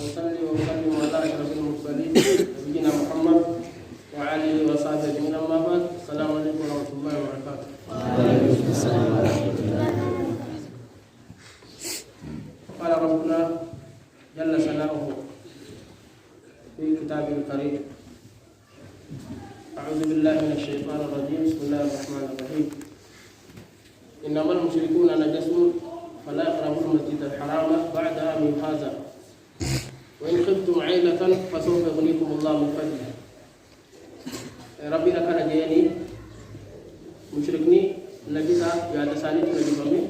وصلي وسلم على أشرف المرسلين نبينا محمد وعلى آله وصحبه أجمعين أما بعد السلام عليكم ورحمة الله وبركاته. وعليكم السلام ورحمة الله. قال ربنا جل ثناؤه في كتابه الكريم أعوذ بالله من الشيطان الرجيم بسم الله الرحمن الرحيم إنما المشركون نجس فلا يقربوا المسجد الحرام بعد عامهم هذا وإن خفتم عيلة فسوف يغنيكم الله من فضله. ربنا كان جيني مشركني نجسا يا دساني نجسامي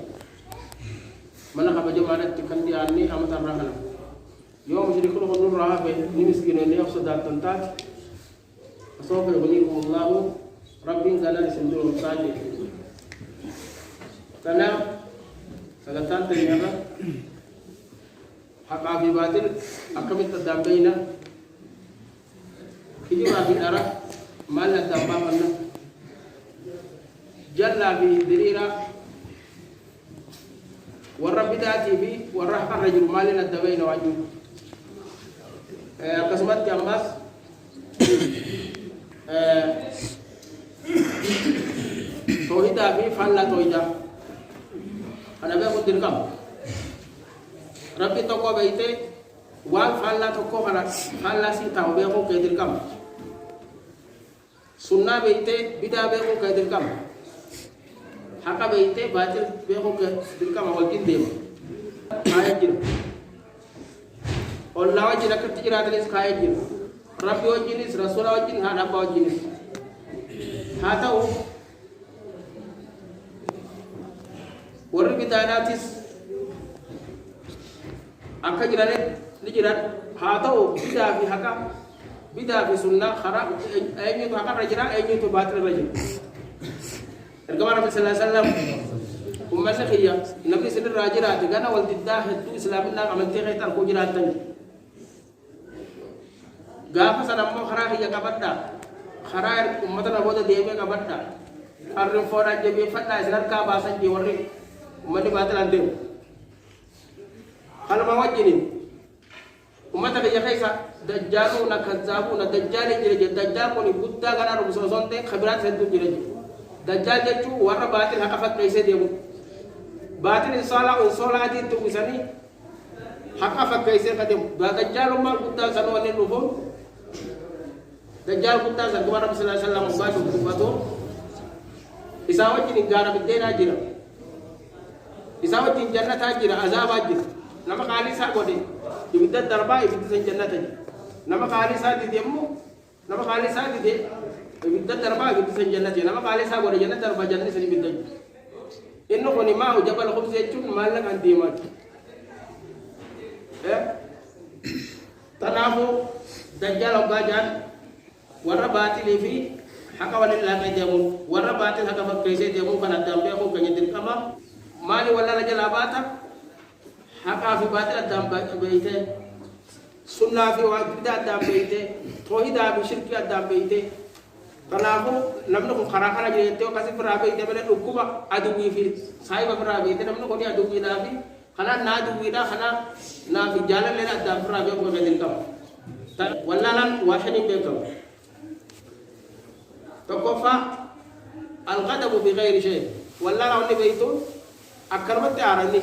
من خبر جماعة تكندي عني أمت الرحلة يوم مشركون خلوا الرها في نمسكين اللي يفسد التنتات فسوف يغنيكم الله ربنا قال لسندور مساجد karena sagatan ternyata hak abi batil akan terdambaina hiji abi dara malah dambamanna jalla bi dirira warabidati bi warahqa rajul malina dabaina waju akasmat jambas tauhid abi falla tauhid ana be ko dirkam rabbi to ko beite wa falla to ko falla si taw be ko ke dirkam sunna beite bida be ko ke dirkam haka beite batil be ko ke dirkam wal kin dem ayajir Allah wajin ak tijira dalis kayajir rabbi wajinis rasul wajin hada ba wajinis hatau warri bitanatis akka jirane lijiran hatau bida fi haka bida fi sunnah khara ayni to haka rajira ayni to batil rajil ergamana nabi sallallahu alaihi wasallam umma sakhiya nabi sallallahu alaihi rajira tigana wal diddah tu islamina amanti khaitan ko jiratan gafa sanammo khara khiya kabadda khara ummatan aboda debe kabadda arrin fora jebe fadda israr ka basan je warri umati batal ande kalau ma wajini umata ke jaisa dajjalu na kazzabu na dajjal jere dajjal ko ni budda gana ru sonte khabirat sentu jere dajjal jechu warra batil hakafat kaise demu batil insala di tu bisani hakafat kaise kadem dajjal ma budda sanu ne lufo dajjal budda san kuma nabi sallallahu alaihi wasallam badu bato isa wajini gara bidena jira isawati jannata jira azaba jira nama khalisa gode ibidda darba ibidda san jannata jira nama khalisa di demu nama khalisa di de ibidda darba ibidda san jannata nama khalisa gode jannata darba jannata san ibidda inno koni ma jabal khubz yachun malak andimat tanafu dajjal gajan warra batil fi haka walillahi demu warra batil haka fakkaise demu kana dambe ko ganyadir kama mali wala la jala bata haka fi batil adam baite sunna fi wajida adam baite tauhida bi shirki adam baite kanafu namna ko kharakala je to kasi fara baite bele ukuba adu wi fi saiba fara baite namna ko dia adu wi da fi kana na adu wi da kana na fi jalal le adam fara be ko bedin kam wala lan wahidin be kam to kofa al ghadab bi ghairi shay wala la woni baitun akarmate arani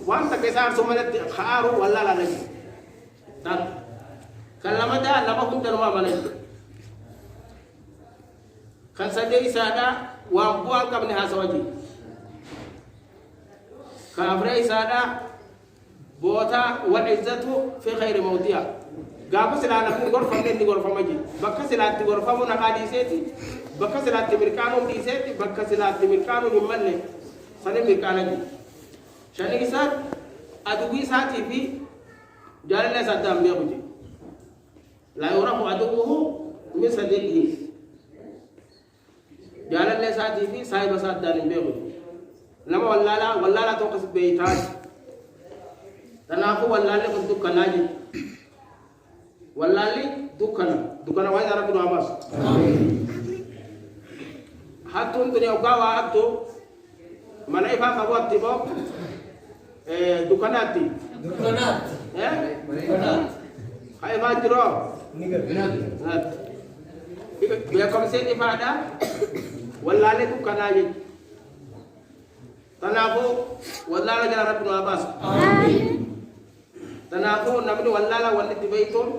wanta kesar somalet kharu walla la nabi tan kalamada lama kun darma bane kan sade isada wa buan kabne hasawaji kafre isada bota wal izzatu fi khairi mawdi'a gaba silana kun gor famne ni gor famaji bakka silati gor famu na kadi seti bakka silati mirkanu di seti bakka silati mirkanu ni malle sane mirkanaji shani isat aduwi sati fi jalala sadam be buji la yurahu aduhu min sadiqihi jalala sati fi sahiba sadam be buji lama wallala to kasbe itaaj tanafu wallale kuntu kanaji wallali dukana wa ya rabbi abbas amin hatun dunia ugawa hatu mana ifa kabati bo dukanat jiro biya comme c'est ifada walla le ku kanaje tanafo walla la jara rabbu abbas amin tanafo namni walla la walla tibayton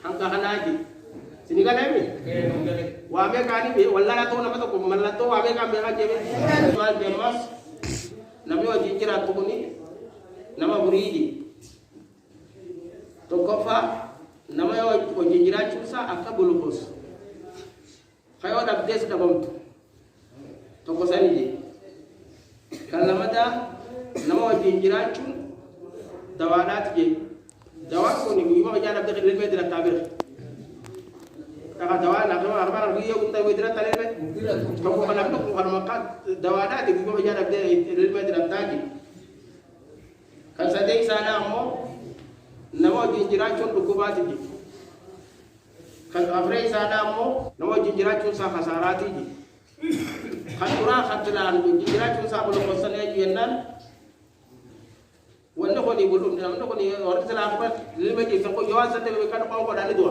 hanka hanaji siniga lemi wa me kani be walla la to na mato ko malla to wa me ka be ha jebe mal demas nami wa jinjira to ni nama buridi to kofa nama yo ko jinjira chusa akabulu bos kayo da des da bom to ko sani je kalamada nama wa jinjira chun dawalat je dawat ko ni mo jara da khil medra tabir dawa na ko arba ri yo kunta medra talebe to ko kana ko kana makat dawalat di mo jara da khil medra taji kan sadai sana mo nama jinjira chun du ko bati ji kan afrai sana mo nama jinjira chun sa khasarati ji khatura khatlan du jinjira chun sa ko ko sane ji nan wanda ko ni bulum wanda ko ni or sala ko lilme ji ko yo sa te kan ko dani do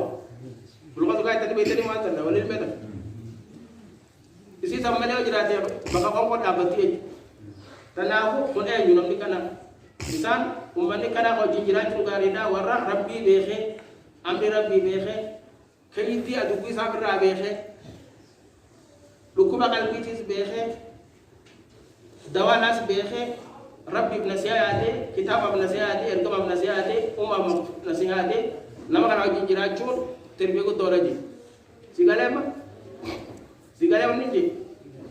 bul ko ga tani be tani ma tan wala lilme tan isi sammane o jirate baka ko da bati tanahu ko e yunam ni kana misan umani kana ko jinjira chun garida warra rabbi behe amri rabbi behe kayiti adu ku sabra behe lukuma kal kitis behe dawanas behe rabbi ibn siyade kitab ibn siyade ergam ibn siyade umam ibn siyade nama kana jinjira chun terbe ko doraji sigalema ninje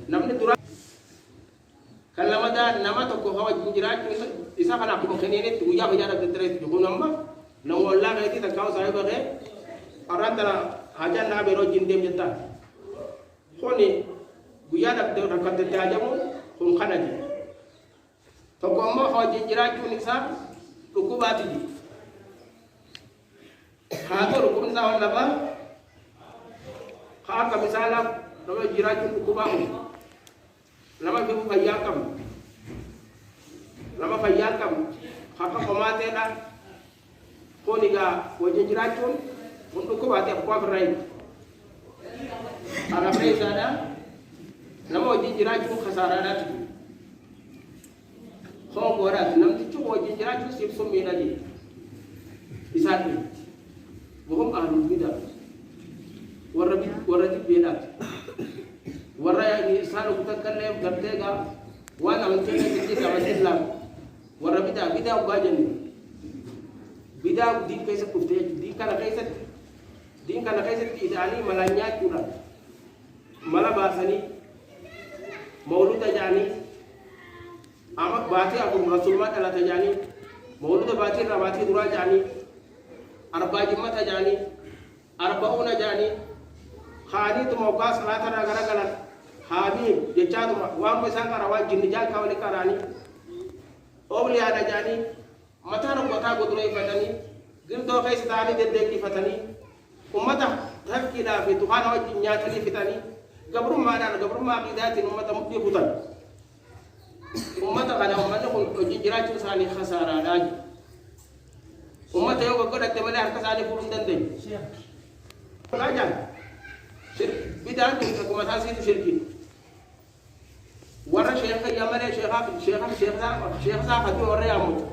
namne dura kalamada nama to ko hawa jinjira chun isa kana ko kenene tu ya bajara de tres ko namma no walla ga ti ta kaw sai ba ge arantara haja na be ro jindem jetta khoni guya da de rakate ta jamu ko kana ji to ko mo ho jinjira chu ni sa to ko ba ti ji ha to ko sa wala ba ha ka misala to jinjira chu ko ba mu lama be fa yakam lama fa yakam khaka ko mate da ko ni ga wajin jirachun mun ko ba ta ko rai ara rai sada lama wajin jirachun khasara da ko ra nam ti ko wajin jirachun sip so me na ji isati bohum ahlul bidah warati bidat warra ni sanu kutakallam gartega wana mtene kiti kama islam warra bida ugajen bida din kaisa kufte din kana kaisa ti idani malanya kura mala basani mauluda jani amak bati abu rasulullah ala tajani mauluda bati rabati dura jani arba jimata jani arbauna jani khani to mawqa salata gara gara habib je chaatu wa mo sangara wa jinni ja kawle karani obli ada jani mataro kota godroi fatani gim do kay sidani de ki fatani ummata hakila fi tuhana wa jinya tali fitani gabru ma qidati ummata muddi hutan ummata kana ummata ko jira ci sani khasara daji ummata yo goda temale har kasani furum dande kajan bidan ko mata situ shirki wara sheikh yamale sheikh sa khatu orayamu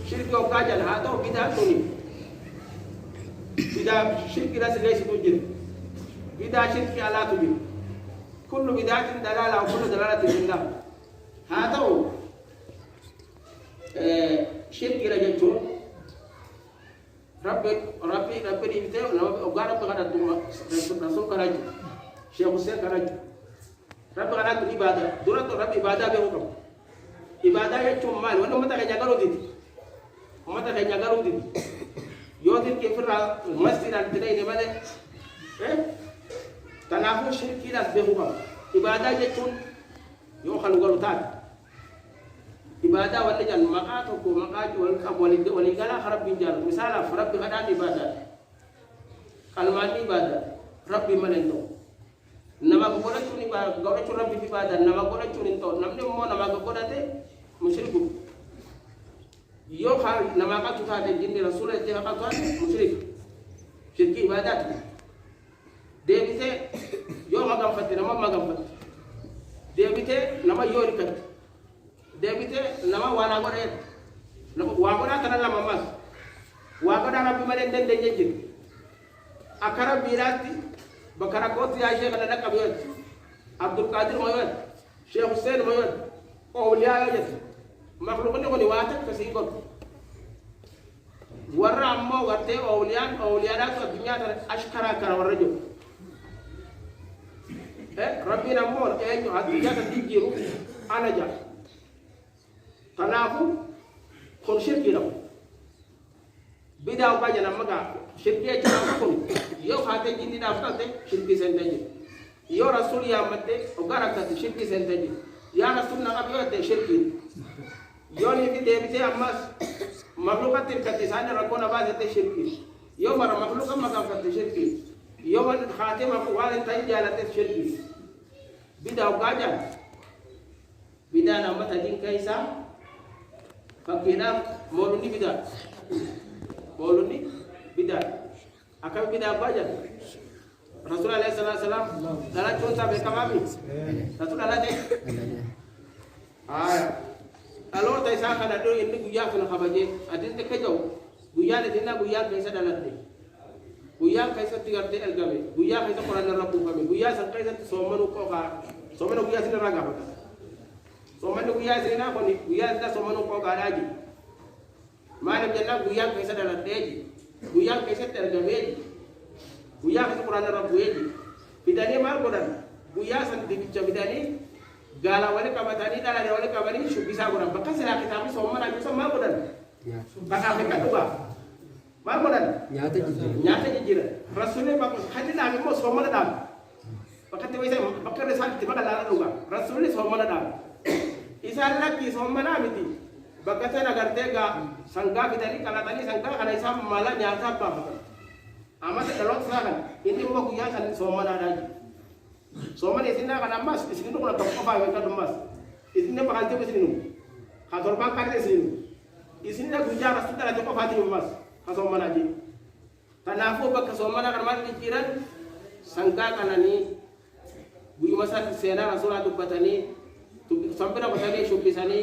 shirki o kajan ha to bidan tuni bidan shirki la sigay situ jir bidan shirki ala tujir kullu bidatin dalala wa kullu dalalatin billah ha to shirki la jatu rabbi di video na ogara pagada duma rasul karaju sheikh hussein karaju rabbi kana tu ibadah dura to rabbi ibadah be hukum ibadah ya cuma mal wanda mata kanya garo didi yodir ke firra masjid al bidai ne male tanafu shirki das be hukum ibadah ya cun yo khalu galu tat ibadah wala jan maqatu ko maqaju wal khab wal gala kharab bin jan misala rabbi kada ibadah kalmat ibadah rabbi manento nama ko goda tuni ba goda tuni rabbi ibadah nama goda tuni to namne mo nama ko goda te musyriku yo khal nama ka tuta de jindi rasul te ka ka musyrik shirki ibadat debite yo magam fatti nama magam fatti debite nama yori kat debite nama wana gore nama wagona tan la mamas wagona rabbi malen den den jejjir akara birati bakara koti ya sheikh na kabiyat abdul qadir moyot sheikh hussein moyot awliya yet makhluq ni ko ni wata kasi ko warra amma warte awliya da to dunya ta ashkara kara warjo rabbina mo enyo hadiya ta dijiru anaja tanafu kon shirki law bidaw baja na maga shirki ya ta kon yo khate jindi da falte shirki senteji yo rasul ya matte o garaka shirki senteji ya rasul na abiyo te shirki yo ni ki debite ammas makhluqatin katisana rakona ba te shirki yo mara makhluqan maga fatte shirki yo man khatima ko wala tay jalate shirki bidaw gaja bidana mata din kaisa fakina moluni bida akan bida baja rasulullah sallallahu alaihi wasallam dalam contoh be kamami rasulullah de alo tay sa kana do indi guya kana khabaje adin te kejaw guya de dina guya kaisa dalate guya kaisa tigarte elgabe guya kaisa qur'an rabbu fami guya san kaisa somanu ko ka somanu guya sin raga bata somanu guya sina ko ni guya da somanu ko ka daji malam janna guya kaisa dalate guya kaisa tergabe guya kaisa qur'an rabbu yeji bidani mal godan guya san dibicha bidani gala wale kabatani dala de wale kabani shubisa godan bakasira kitabi somana bisa mal godan baka ka tuba mal godan nyata jijira rasulullah bakko hadina mi mo somana dam bakati waysa bakare santi bagala duga rasulullah somana dam isalla ki somana miti bakata nagarte ga sangga bidani kala tani sangga kana isa mala nyata ba amate dalot sakan ini mo kuya kan somana daji somana isina kana mas isinu ko to ko fa ka mas isina bakal te isinu khator ba ka te isinu isina guja rasulullah to ko fa te mas kasomana ji tanafu bakka somana kan mal kiran sangga kana ni bu masal sena rasulullah dubatani sampena batani shubisani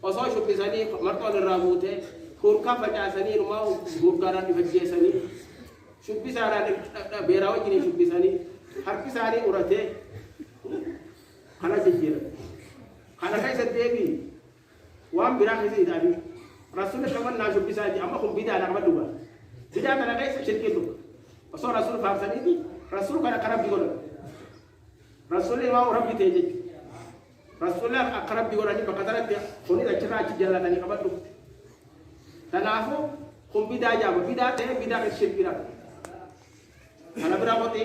oso shubisani marto rabute kurka fajasani rumau gurgaran difajjesani shubisana de berawo jini shubisani harkisani urate kana jijira kana kaisa debi wam birahi zidani rasulullah kaman na shubisaji amma kum bida na maduba bida kana kaisa shirki to oso rasul farsani di rasul kana karab digono rasulullah wa rabbi teje rasulullah akrab digono ni bakatara dia koni da cira ci jalla tani kabadu tanafu kum bida jaba bida te bida ke shirki ra ana biramote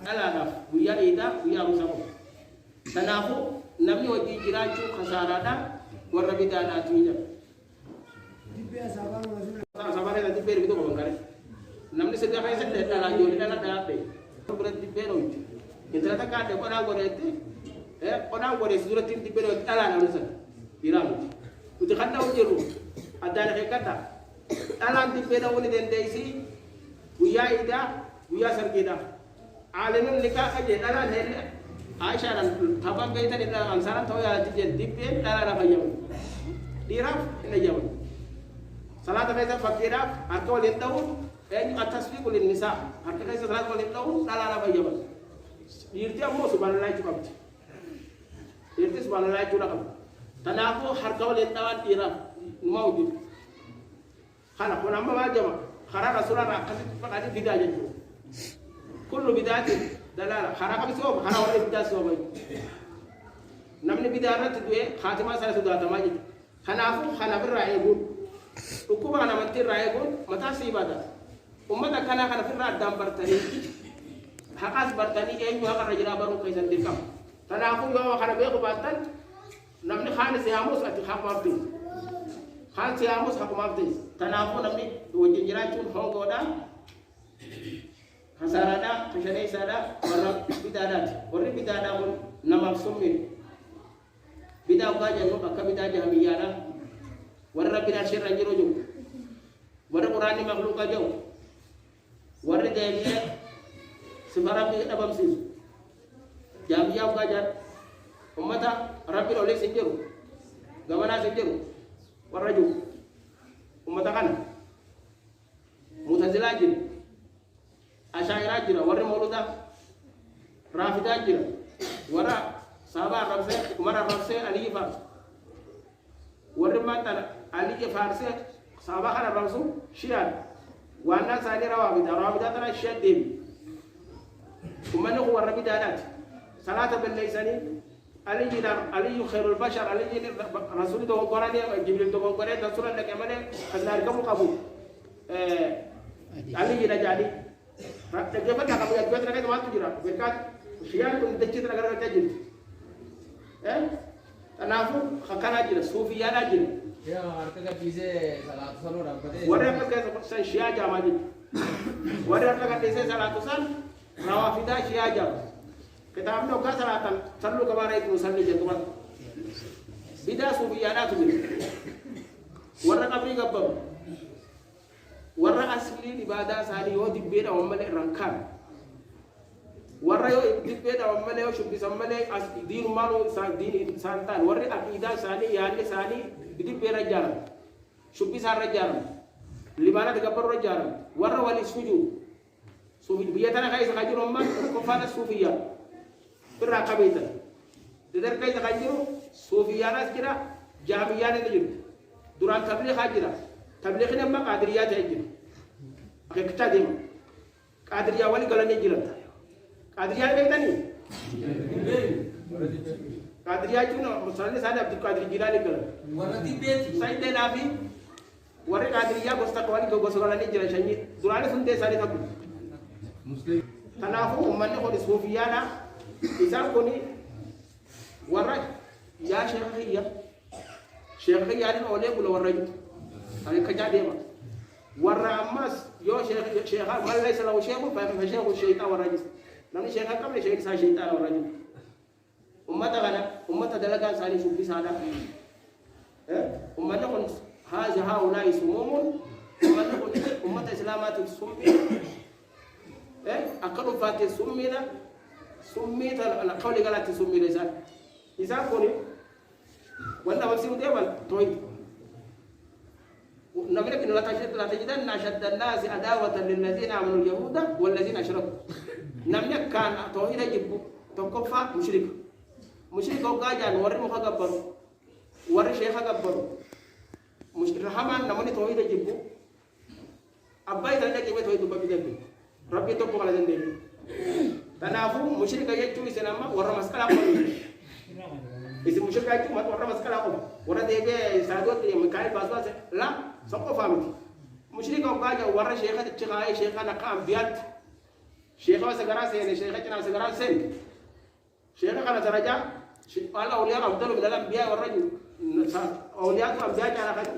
ala na buya ida buya musamo tanafu namni wadi jirachu khasarada warra bidana tuja sabare da dibber bido ko ngare namni se da kaysa de dala jodi dala da be burat dibber o intra ta ka de ko na gore te ko na gore suratin dibber o dala na nusa iramu uti khanda o jeru adana ke kata dala dibber o ni den deisi buya ida buya sargida alamin nikah aje dala hele Aisyah dan tabang kita di dalam ansaran tahu ya jadi dipin dalam apa jam diraf ini jam salat kita fakiraf atau lintau ini atas fi kulin nisa harga kita salat lintau dalam apa jam irti ammo subhanallah cukup irti subhanallah cukup tanafu harga lintawan diraf maujud kana pun amma jam karena rasulullah kasih pakadi bidaya itu kullu bidatin dalala khara ka biso khara wala bidas so bay namni bidarat duwe khatima sala sudah tamaji khanafu khana bir ra'ibun ukuba na mantir ra'ibun mata sibada ummata kana kana firra dam bartani haqas bartani e ñu ka rajira baru kaysan dikam khanafu yo khana be ko batan namni khana siyamus ati khamabdi khan siyamus khamabdi tanafu namni wajin jiracun hongoda hasarada kashane sada warra bidada mun nama summin bida gaja no akka bida jahamiyana warra bida sirra jirojo ور قرآن مخلوق جو ور ديمية سفر ربي أبم سيس جامية وكاجر أمتا ربي لولي سنجرو غمنا سنجرو ورجو أمتا كان متزلا جري أشاعرة جري ور مولودا رافضة جري ورا سابا ربسة كمرا ربسة علي فارس ور ما تنا علي فارس سابا خنا ربسو شيان وانا سالي روابدا تنا شديم ومن هو الربي دانات صلاة بالليساني علي خير البشر علي رسول دو قراني جبريل دو قراني رسول الله كمان خزار كم قبول علي نجالي تجيبك كم يجوا ترى كمان تجرا بركات شيان كن تجي ترى كذا تجي تنافو خكنا جرا صوفيانا جرا يا أرتقى بيزة صلاة صلوا ربنا ورا بكرة سن شيا جامعي ورا بكرة بيزة صلاة سن روافدا شيا جام كتاب لو كان صلاة صلوا كبار يكون صلي جتوان بيدا صوفيانا تبي ورا قبري قبر ورا أصلي لبادا ساري هو دبير أو ملء رانكان ورا يو دبير أو ملء شو بيسمى دين مالو دين سانتان ورا أكيدا ساني يعني ساني دبير رجال شو بيسار رجال لبانا دكبر رجال ورا ولي سجود صوفي بيتنا كايس خاجر أمم كفانا صوفيا برا كبيتا تدر كايس خاجر صوفيا ناس كده جامعيا نجيب دوران تبليغ خاجرة تبليغنا ما قادريات هجر أكيد ديم قادريا ولي قلنا نجيلتا قادريا بيتني قادريا جونا مثلاً سادة عبد القادر جيلاني قلنا ورد بيت سيد نافي ورد قادريا بستقوالي كوبسولا نجيلا شنيد دوران سنتي سادة تبليغ مسلم تنافو أمني هو الصوفيانا إذا كوني ورا يا شيخ هي يعني أولي بقول ورا أنا كجاديما ورا أماس يو شيخ ما ليس له شيخ فشيخ الشيطان ورا جس نحن شيخ كم شيخ سا شيطان ورا جس أمة دلقان سالي شوفي سادا أمنا كون هؤلاء سموم أمة إسلامات سمي أكلوا فاتي سمينا على قول قالت سمينا إذا كوني ولا مسيم ديوان تويد نبيك لا تجدن أشد الناس عداوة للذين آمنوا اليهود والذين أشركوا نملك كان توحيد يجيبوا تكفى مشرك وقاجان وري مخاقبرو وري شيخ قبرو مشرك رحمان نمني توحيد يجيبوا أباي تلقى كيف توحيد بابي ربي توقف على ذنبه تنافو مشرك يجوا يسنما ورا مسكلا قوي إذا مشرك يجوا ما ورا مسكلا قوي ورا ديبه سادوت مكاي باسواس لا سقف فهمت مشرك وقاجا ورا شيخة تشغاي شيخة نقام بيات شيخة سجرا سين شيخة كنا سجرا سين شيخة كنا درجة الله أولياء أفضل من الأنبياء والرجل أولياء الأنبياء على خير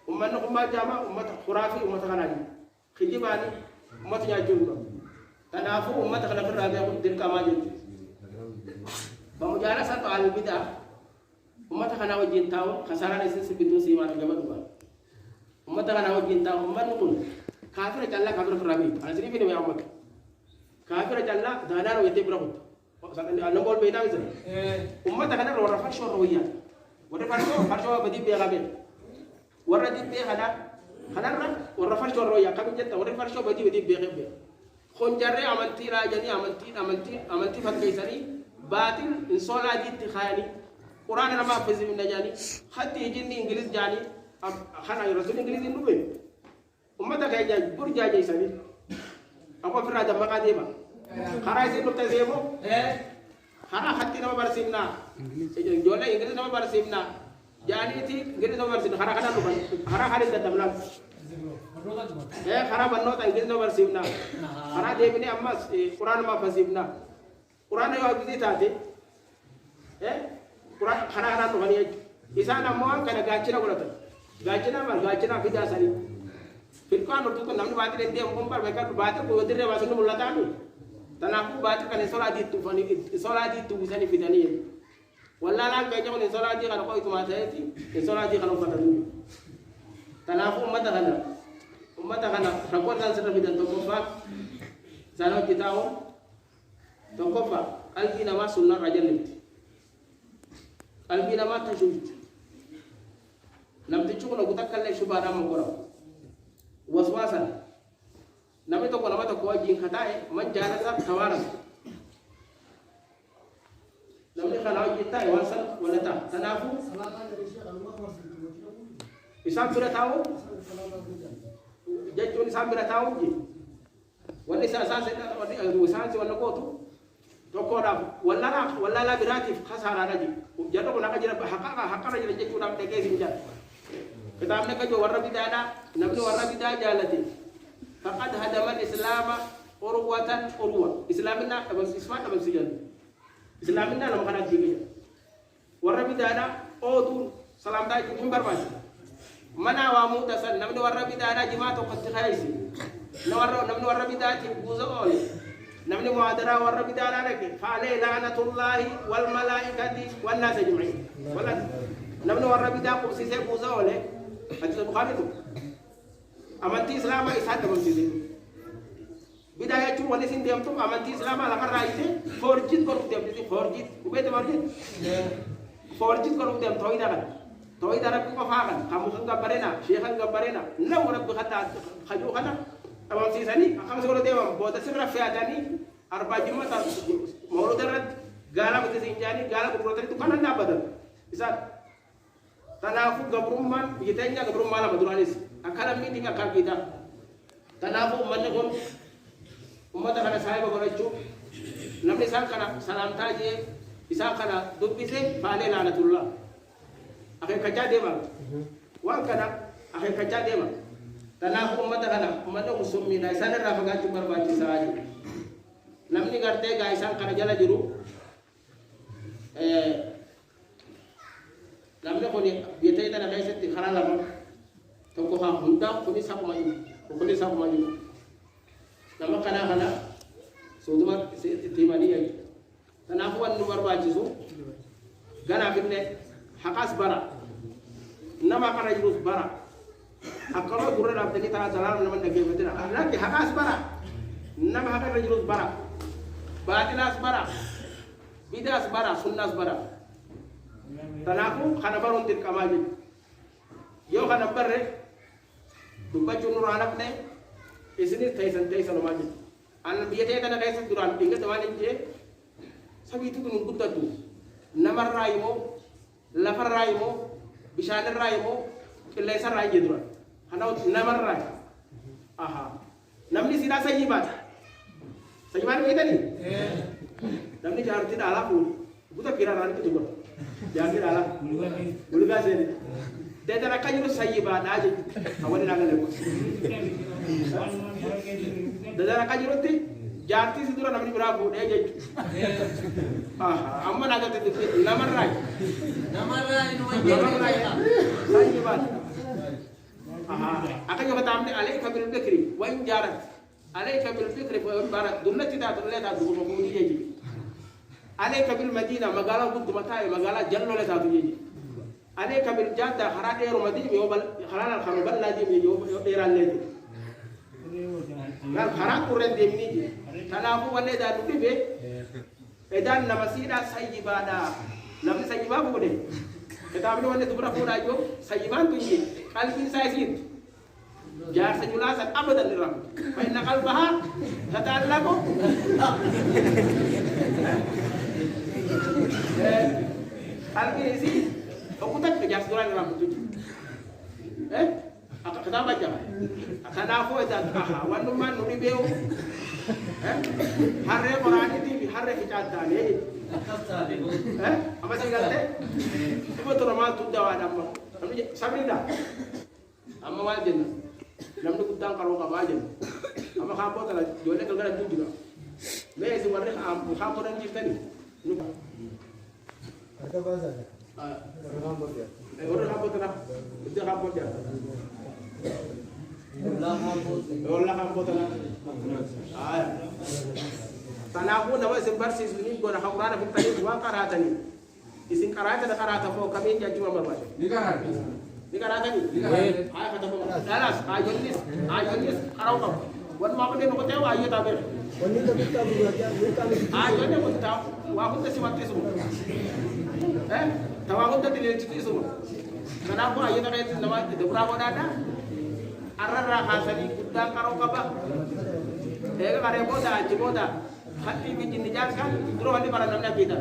أمة نقوم بجامع أمة خرافي أمة خنادي خجيباني أمة يجون تنافو أمة خلف الرابع قدر كما جد بمجالسة على البدع أمة خناو جنتاو خسارة نسيس بدو سيمان جمدوا أمة خناو جنتاو أمة نقول كافر جل كافر في الرابع أنا سريفي نمي أمك كافر جل دانار ويتي برهوت أنا بقول بينا إذا أمة خنا ورفع شو رويا ورفع شو بدي بيعمل ورا دي بي خنا ورا فرشو رويا كم جت ورا فرشو بدي بي خبي خون جري عملتي راجني عملتي فكيسري باطل ان صلا دي تخاني قران لما فزي من جاني حتى يجيني انجليز جاني خنا رسول انجليزي نوبي امتا كاي جاي بور جاي سني ابو فرا دم قاديما خرايسي نقطه زيبو خنا حتى نما برسيمنا جولا انجليز نما برسيمنا jadi ti ngiri nomor sin khara kana luban khara khari da tamla khara banno ta ngiri nomor simna khara de bini amma quran ma fasibna quran yo abdi tate quran khara khara no bani isana mo kana gachina golata gachina fida sari firqan to ko namni baati de mo par be ka baati ko dire wasunu mulata mi tanaku baati kana soladi tu fani soladi tu bisani fidani ولا لا كجون صلاة دي كانوا قوي توماتيتي الصلاة دي كانوا فتنوا تنافوا أمتنا ركوت كان سر بدن توقفا سانو كتاو توقفا قلبي نما سنة رجل قلبي نما تشوت لم تشوف لو تكلم شو بعد ما قرأ وسواسا نمي تو كنا ما تو كوا جين خداي من جالسا ثوارا نمي خلاص جيتا يوصل ولا تا تنافو إسام بيرا تاو جاتون إسام بيرا تاو جي ولا إسام سيدا ولا إسام سيدا ولا كوتو تقول ولا لا براتي خسارة رجي جاتو كنا كجرا حقا رجي جاتو نام تكيس مجال كتابنا كجو ورا بدانا نبني ورا بدانا جالتي فقد هدم الإسلام أروة إسلامنا أبغى إسماء أبغى سجن إسلامنا لما كنا جيجي ورا بدانا أودون سلام داي كم برباش منا وامو تسن نبني ورا بدانا جماعة قد خايسي نبني ورا بدانا تبوزا أول نبني معادرة ورا بدانا لك فعليه لعنة الله والملائكة والناس أجمعين ولا نبني ورا بدانا قبسي بوزا أول حديث البخاري تو amanti Islam isa da mamsidi bidaya chu wala sin dem to amanti Islam ala kan raite forjit ko dem di forjit ube de forjit ko dem toy dara ko faagan kamu kan barena sheikhan barena law rabbi khata khaju khana tamam si sani akam soro dem boda sibra fiatani arba jumata mawlud rad gala ko sinjani gala ko protect kan na badal isa tanafu gabrumman yitanya gabrumman ala maduranis akala meeting akal kita tanafu managum ummata kana sahiba gorachu namni san kana salam taje isa kana dubbise fale lanatullah akai kacha dema wa kana akai kacha dema tanafu ummata kana managum summi dai sanar rafaga chumar bachi sahaji namni garte ga isa kana jala jiru namni ko ni yete dana kaisati kharala ba toko ha hunda kuni sakuma yu nama kana so duma timani ay tanafu wan numar baji so gana binne hakas bara nama kana yus bara akalo gurre rabde ni ta jalan nama nage betina alaki hakas bara nama hakana yus bara batilas bara bidas bara sunnas bara tanafu kana baron dir kamaji yo kana barre dubaju nuranak ne isini taisan maji an biyate dana taisan duran pinga tawani je sabi tu kun gudatu namar raymo lafar raymo bishan raymo kille sar ray duran hanaw namar ray aha namni sida sayyibat itani namni jarti dala pu buta kiraran ki dugo jangi dala mulga seni dedara kanyuru sayyibat aja awani nagale ko dedara kanyuru ti jarti sidura namni bravo deje aha amma nagate namar ray no sayyibat aha akanya batamne alayka bil bikri wa in jarat alayka bil bikri wa in barat dunnati ta dulleta dugo ko ni yeji alayka bil madina magala guddu matay magala jallo le ta yeji alayka bil jadda harade ro madina yo bal halal kharu bal ladi yo deran ledi gal haram ko rende miniji tanafu wonne da dubbe be edan namasida sayyibada namni sayyiba ko de kitabni wonne dubra ko da jo sayyiban tunji qalbi sayyin jar sajulasan abadan liram fa inna qalbaha tata'allaqu qalbi isi okutak ke jas duran liram tuji kata baca tanafu edan aha wanu man nuri beu harre qur'ani ti harre kitata ne apa sih galte ibu tu ramal tu dawa nama sabida amma wajin namdu kudang karo ka wajin amma khampo tala jole ka gara tu juga me si warre khampo dan jitani ada bahasa orang khampo tala itu khampo dia Allah khampo tala tanaku nawa simbar sisuni gona hawrana fi tani wa qaratani isin karata da karata fo kamin ja juma barba Ni kan? ni karata ni Ni kan? ay kata fo dalas ayonis karaw kam wan ma ko den ko tewa ayo taber Wani ka kita buat ayo ne ko ta wa ko tesi matte sumu tawa ko tati le titi sumu kana ko ayo ta kay lawa de bravo dada arara khasani kudda karaw ka ba ega kare boda jiboda hati bi jinni kan duro hadi para namna kita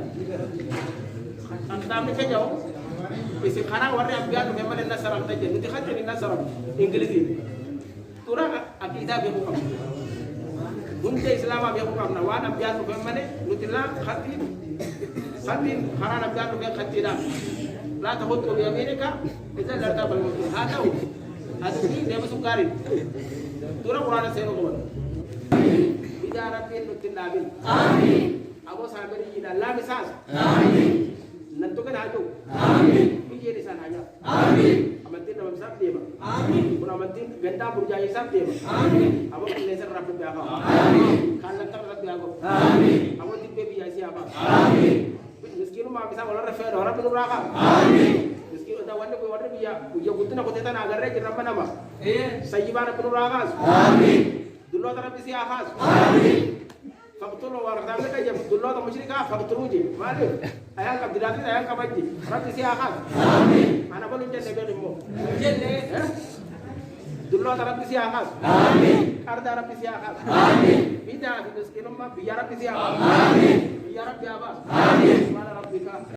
antam ke jauh isi khana warne ambiya to memale nasaram taje nuti khati ni nasaram inglisi tura akida be ko bunte islam be ko na wana ambiya to memale nuti la khati khana ambiya to be khati da la tahuttu bi yaminika idza la tabal mutu hada ni de musukari tura qur'an se no ko ida rabbil mutlabil amin abo sabari ila la misas amin nanto kan ajo amin bije di sana aja amin amatin dalam sabde ba amin kuna amatin ganda burjaya sabde ba amin abo leser rabbi ba amin kan tar rabbi ago amin abo tibbe biya siapa amin miskinu ma bisa wala rafa wala bin raka amin miskinu da wanda ko wanda biya ya gutuna ko teta na agarre jiran bana ba sayyibana bin raka amin dullo tarabbi si ahas amin faqtulu warqam ka jam dullo ta musyrika faqtulu ji malik ayang ka bidati ayang ka baji rabbi si ahas amin ana bolu jenne be mo jenne dullo tarabbi si ahas amin arda rabbi si ahas amin bida miskinu ma biya rabbi si ahas amin biya rabbi abas amin subhana rabbika